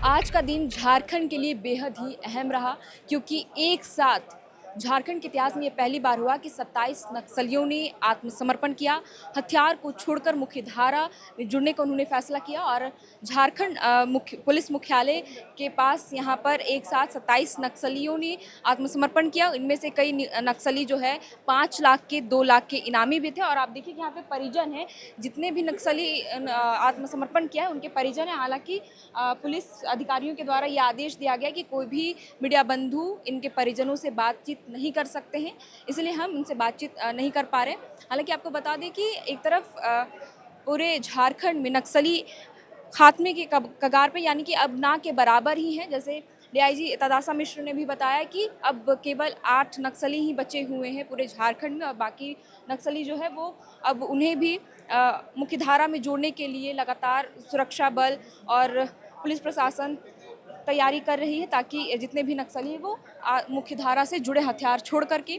आज का दिन झारखंड के लिए बेहद ही अहम रहा क्योंकि एक साथ झारखंड के इतिहास में ये पहली बार हुआ कि 27 नक्सलियों ने आत्मसमर्पण किया। हथियार को छोड़कर मुख्यधारा में जुड़ने का उन्होंने फैसला किया और झारखंड पुलिस मुख्यालय के पास यहाँ पर एक साथ 27 नक्सलियों ने आत्मसमर्पण किया। इनमें से कई नक्सली जो है 5 लाख के 2 लाख के इनामी भी थे। और आप देखिए कि यहाँ पे परिजन हैं, जितने भी नक्सली आत्मसमर्पण किया है उनके परिजन हैं। हालांकि पुलिस अधिकारियों के द्वारा ये आदेश दिया गया कि कोई भी मीडिया बंधु इनके परिजनों से बातचीत नहीं कर सकते हैं, इसलिए हम उनसे बातचीत नहीं कर पा रहे। हालांकि आपको बता दें कि एक तरफ पूरे झारखंड में नक्सली खात्मे के कगार पे, यानी कि अब ना के बराबर ही हैं। जैसे डीआईजी तदासा मिश्र ने भी बताया कि अब केवल 8 नक्सली ही बचे हुए हैं पूरे झारखंड में और बाकी नक्सली जो है वो अब उन्हें भी मुख्यधारा में जोड़ने के लिए लगातार सुरक्षा बल और पुलिस प्रशासन तैयारी कर रही है ताकि जितने भी नक्सली हैं वो मुख्यधारा से जुड़े हथियार छोड़ करके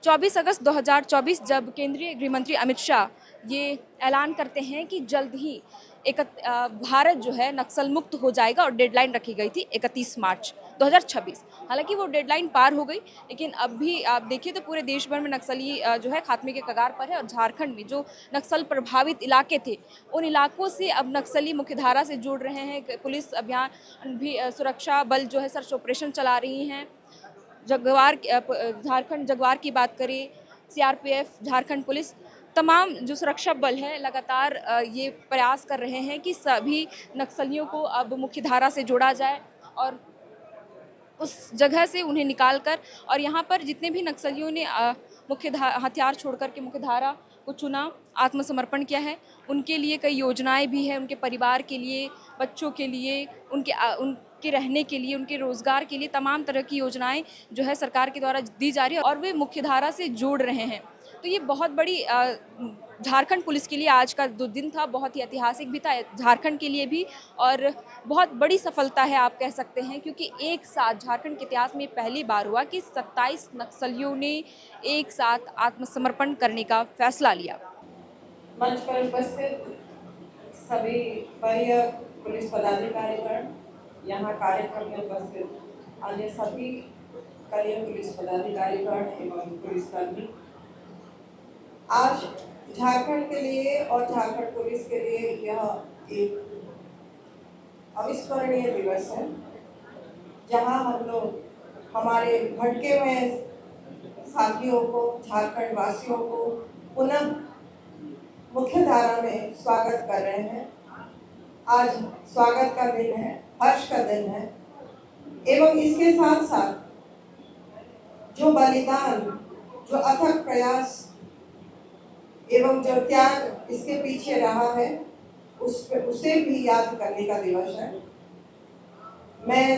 24 अगस्त 2024 जब केंद्रीय गृह मंत्री अमित शाह ये ऐलान करते हैं कि जल्द ही भारत जो है नक्सल मुक्त हो जाएगा और डेडलाइन रखी गई थी 31 मार्च 2026। हालांकि वो डेडलाइन पार हो गई, लेकिन अब भी आप देखिए तो पूरे देश भर में नक्सली जो है खात्मे के कगार पर है और झारखंड में जो नक्सल प्रभावित इलाके थे उन इलाकों से अब नक्सली मुख्यधारा से जुड़ रहे हैं। पुलिस अभियान भी, सुरक्षा बल जो है सर्च ऑपरेशन चला रही हैं। झारखंड जगवार की बात करें, सीआरपीएफ, झारखंड पुलिस, तमाम जो सुरक्षा बल है लगातार ये प्रयास कर रहे हैं कि सभी नक्सलियों को अब मुख्यधारा से जोड़ा जाए और उस जगह से उन्हें निकालकर, और यहाँ पर जितने भी नक्सलियों ने हथियार छोड़कर के मुख्यधारा को चुना, आत्मसमर्पण किया है, उनके लिए कई योजनाएं भी हैं, उनके परिवार के लिए, बच्चों के लिए, उनके रहने के लिए, उनके रोजगार के लिए तमाम तरह की योजनाएं जो है सरकार के द्वारा दी जा रही है और वे मुख्यधारा से जोड़ रहे हैं। तो ये बहुत बड़ी झारखंड पुलिस के लिए आज का जो दिन था बहुत ही ऐतिहासिक भी था, झारखंड के लिए भी, और बहुत बड़ी सफलता है आप कह सकते हैं, क्योंकि एक साथ झारखंड के इतिहास में पहली बार हुआ कि 27 नक्सलियों ने एक साथ आत्मसमर्पण करने का फैसला लिया। मंच पर उपस्थित सभी वरीय पुलिस पदाधिकारीगण, यहाँ कार्यक्रम में उपस्थित अन्य सभी कलीय पुलिस पदाधिकारीगण एवं पुलिसकर्मी, आज झारखंड के लिए और झारखंड पुलिस के लिए यह एक अविस्मरणीय दिवस है, जहां हम लोग हमारे भटके हुए साथियों को, झारखंड वासियों को पुनः मुख्यधारा में स्वागत कर रहे हैं। आज स्वागत का दिन है, हर्ष का दिन है, एवं इसके साथ साथ जो बलिदान, जो अथक प्रयास एवं जो त्याग इसके पीछे रहा है उसे भी याद करने का दिवस है। मैं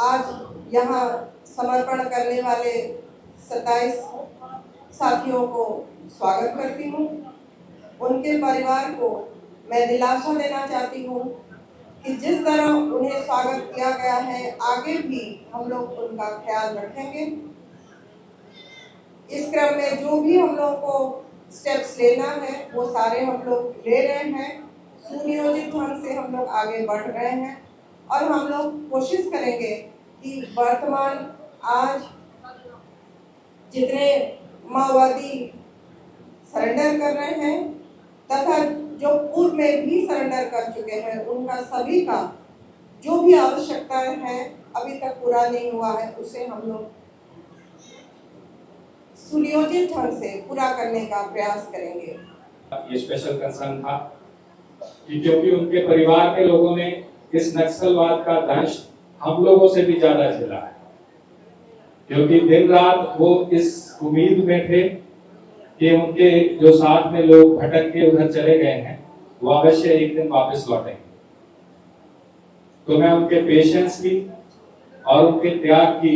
आज यहाँ समर्पण करने वाले 27 साथियों को स्वागत करती हूँ। उनके परिवार को मैं दिलासा देना चाहती हूँ कि जिस तरह उन्हें स्वागत किया गया है, आगे भी हम लोग उनका ख्याल रखेंगे। इस क्रम में जो भी हम लोग को स्टेप्स लेना है वो सारे हम लोग ले रहे हैं। सुनियोजित ढंग से हम लोग आगे बढ़ रहे हैं और हम लोग कोशिश करेंगे कि वर्तमान आज जितने माओवादी सरेंडर कर रहे हैं तथा जो पूर्व में भी सरेंडर कर चुके हैं, उनका सभी का जो भी आवश्यकताएं हैं अभी तक पूरा नहीं हुआ है, उसे हम लोग सुनियोजित ढंग से पूरा करने का प्रयास करेंगे। ये स्पेशल कंसर्न था कि क्योंकि उनके परिवार के लोगों ने इस नक्सलवाद का दंश हम लोगों से भी ज्यादा झेला है, क्योंकि दिन रात वो इस उम्मीद में थे कि उनके जो साथ में लोग भटक के उधर चले गए हैं वो अवश्य एक दिन वापस लौटेंगे। तो मैं उनके पेशेंस की और उनके त्याग की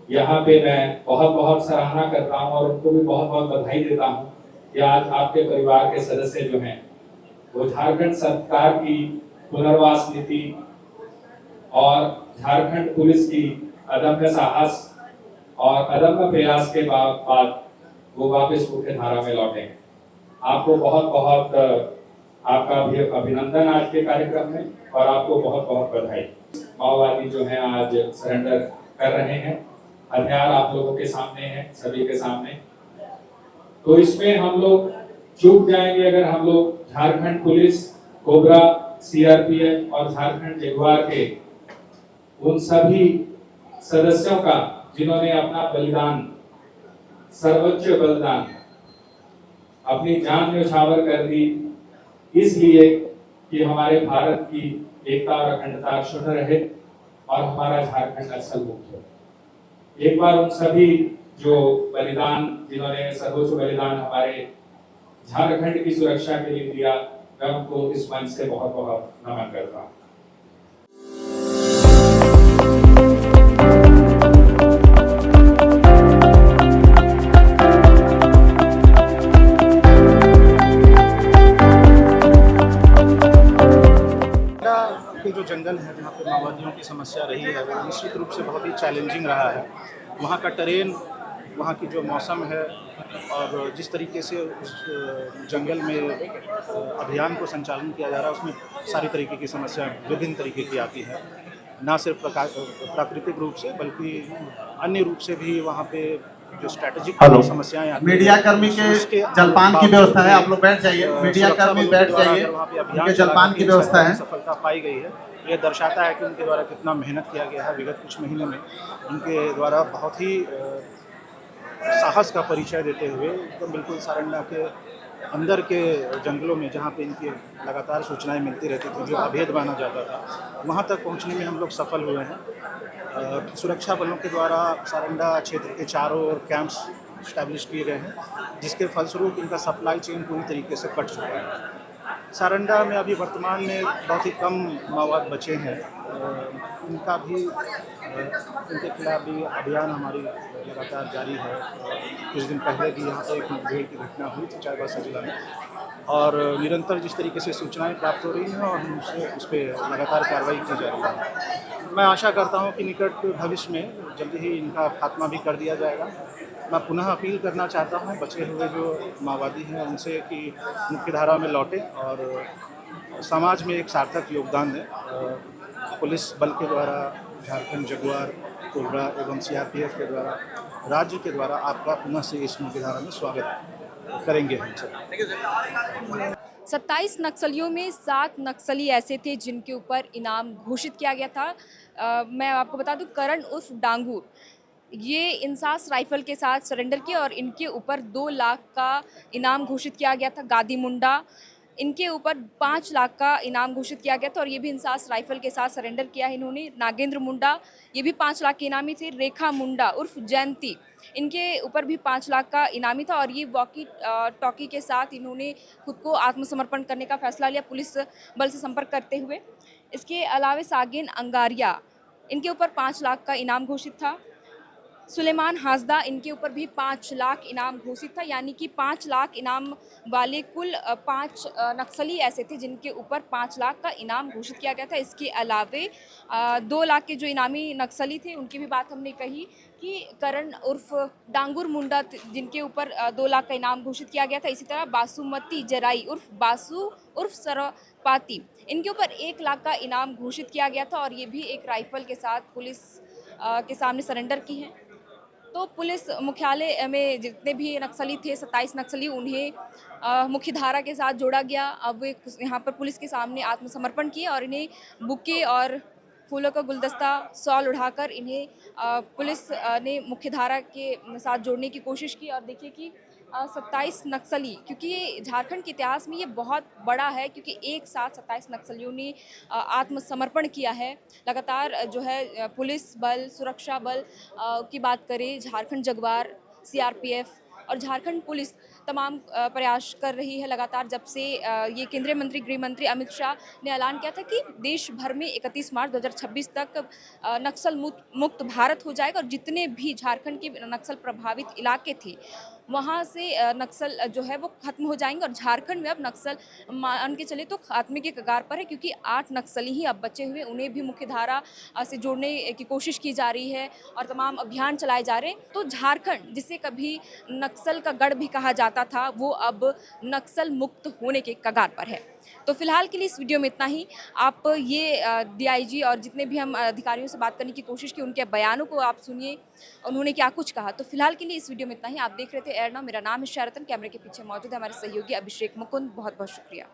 यहाँ पे मैं बहुत बहुत सराहना करता हूँ और उनको भी बहुत बहुत बधाई देता हूँ कि आज आपके परिवार के सदस्य जो हैं वो झारखंड सरकार की पुनर्वास नीति और झारखंड पुलिस की अदम्य साहस और अदम्य प्रयास के बाद वो वापस मुख्य धारा में लौटे। आपको बहुत बहुत आपका भी अभिनंदन आज के कार्यक्रम में और आपको बहुत बहुत बधाई। माओवादी जो है आज सरेंडर कर रहे हैं, हथियार आप लोगों के सामने है, सभी के सामने। तो इसमें हम लोग चूक जाएंगे अगर हम लोग झारखंड पुलिस, कोबरा, सीआरपीएफ और झारखंड जगुआर के उन सभी सदस्यों का जिन्होंने अपना बलिदान, सर्वोच्च बलिदान, अपनी जान न्यौछावर कर दी इसलिए कि हमारे भारत की एकता और अखंडता क्षुण्ण रहे और हमारा झारखंड नक्सल मुक्त हो। एक बार उन सभी जो बलिदान, जिन्होंने सर्वोच्च बलिदान हमारे झारखंड की सुरक्षा के लिए दिया, मैं उनको इस मंच से बहुत बहुत नमन करता हूँ। के जो जंगल है जहाँ पे माओवादियों की समस्या रही है वो निश्चित रूप से बहुत ही चैलेंजिंग रहा है। वहाँ का टेरेन, वहाँ की जो मौसम है और जिस तरीके से उस जंगल में अभियान को संचालन किया जा रहा है उसमें सारी तरीके की समस्या विभिन्न तरीके की आती है, ना सिर्फ प्राकृतिक रूप से बल्कि अन्य रूप से भी वहाँ पे जो स्ट्रेटेजिक समस्याएं आती हैं। मीडिया कर्मी के जलपान की व्यवस्था है, आप लोग बैठ जाइए। मीडिया कर्मी बैठ जाइए, उनके जलपान की व्यवस्था है। सफलता पाई गई है, ये दर्शाता है कि उनके द्वारा कितना मेहनत किया गया है। विगत कुछ महीनों में उनके द्वारा बहुत ही साहस का परिचय देते हुए एकदम बिल्कुल सारंडा के अंदर के जंगलों में जहाँ पे इनकी लगातार सूचनाएं मिलती रहती थी, जो अभेद माना जाता था, वहाँ तक पहुँचने में हम लोग सफल हुए हैं। सुरक्षा बलों के द्वारा सारंडा क्षेत्र के चारों ओर कैंप्स इस्टेब्लिश किए गए हैं, जिसके फलस्वरूप इनका सप्लाई चेन पूरी तरीके से कट चुका है। सारंडा में अभी वर्तमान में बहुत ही कम माओवाद बचे हैं। इनका भी इनके खिलाफ भी अभियान हमारी लगातार जारी है। कुछ दिन पहले भी यहाँ पर एक मुठभेड़ की घटना हुई थी चाईबासा जिला में, और निरंतर जिस तरीके से सूचनाएं प्राप्त हो रही हैं और हमसे उस पर लगातार कार्रवाई की जा रही है। मैं आशा करता हूँ कि निकट भविष्य में जल्दी ही इनका खात्मा भी कर दिया जाएगा। मैं पुनः अपील करना चाहता हूँ बचे हुए जो माओवादी हैं उनसे कि मुख्यधारा में लौटें और समाज में एक सार्थक योगदान दें। पुलिस बल के द्वारा, झारखंड जगुआर, कोबरा एवं सीआरपीएफ के द्वारा, राज्य के द्वारा आपका पुनः से इस मुख्यधारा में स्वागत करेंगे हम सब। 27 नक्सलियों में 7 नक्सली ऐसे थे जिनके ऊपर इनाम घोषित किया गया था। मैं आपको बता दूं, करण उर्फ डांगूर ये इंसास राइफल के साथ सरेंडर किया और इनके ऊपर 2 लाख का इनाम घोषित किया गया था। गादी मुंडा, इनके ऊपर 5 लाख का इनाम घोषित किया गया था और ये भी इंसास राइफल के साथ सरेंडर किया है इन्होंने। नागेंद्र मुंडा, ये भी 5 लाख के इनामी थे। रेखा मुंडा उर्फ जयंती, इनके ऊपर भी 5 लाख का इनामी था और ये वॉकी टॉकी के साथ इन्होंने खुद को आत्मसमर्पण करने का फैसला लिया पुलिस बल से संपर्क करते हुए। इसके अलावा सागिन अंगारिया, इनके ऊपर 5 लाख का इनाम घोषित था। सुलेमान हासदा, इनके ऊपर भी 5 लाख इनाम घोषित था, यानी कि 5 लाख इनाम वाले कुल 5 नक्सली ऐसे थे जिनके ऊपर 5 लाख का इनाम घोषित किया गया था। इसके अलावे 2 लाख के जो इनामी नक्सली थे उनकी भी बात हमने कही कि करण उर्फ डांगूर मुंडा जिनके ऊपर 2 लाख का इनाम घोषित किया गया था। इसी तरह बासुमती जराई उर्फ बासु उर्फ सरपाती, इनके ऊपर 1 लाख का इनाम घोषित किया गया था और ये भी एक राइफल के साथ पुलिस के सामने सरेंडर की हैं। तो पुलिस मुख्यालय में जितने भी नक्सली थे, 27 नक्सली, उन्हें मुख्यधारा के साथ जोड़ा गया। अब वे यहाँ पर पुलिस के सामने आत्मसमर्पण किए और इन्हें बुके और फूलों का गुलदस्ता, शॉल उठाकर इन्हें पुलिस ने मुख्यधारा के साथ जोड़ने की कोशिश की। और देखिए कि 27 नक्सली, क्योंकि ये झारखंड के इतिहास में ये बहुत बड़ा है, क्योंकि एक साथ 27 नक्सलियों ने आत्मसमर्पण किया है। लगातार जो है पुलिस बल, सुरक्षा बल की बात करें, झारखंड जगुआर, सीआरपीएफ और झारखंड पुलिस तमाम प्रयास कर रही है लगातार। जब से ये केंद्रीय मंत्री, गृह मंत्री अमित शाह ने ऐलान किया था कि देश भर में 31 मार्च 2026 तक नक्सल मुक्त भारत हो जाएगा और जितने भी झारखंड के नक्सल प्रभावित इलाके थे वहाँ से नक्सल जो है वो खत्म हो जाएंगे और झारखंड में अब नक्सल मान के चले तो खात्मे के कगार पर है, क्योंकि 8 नक्सली ही अब बचे हुए, उन्हें भी मुख्य धारा से जोड़ने की कोशिश की जा रही है और तमाम अभियान चलाए जा रहे हैं। तो झारखंड, जिसे कभी नक्सल का गढ़ भी कहा जाता था, वो अब नक्सल मुक्त होने के कगार पर है। तो फिलहाल के लिए इस वीडियो में इतना ही। आप ये डीआईजी और जितने भी हम अधिकारियों से बात करने की कोशिश की, उनके बयानों को आप सुनिए, उन्होंने क्या कुछ कहा। तो फिलहाल के लिए इस वीडियो में इतना ही। आप देख रहे थे एयरना, मेरा नाम है शरतन, कैमरे के पीछे मौजूद है हमारे सहयोगी अभिषेक मुकुंद। बहुत बहुत शुक्रिया।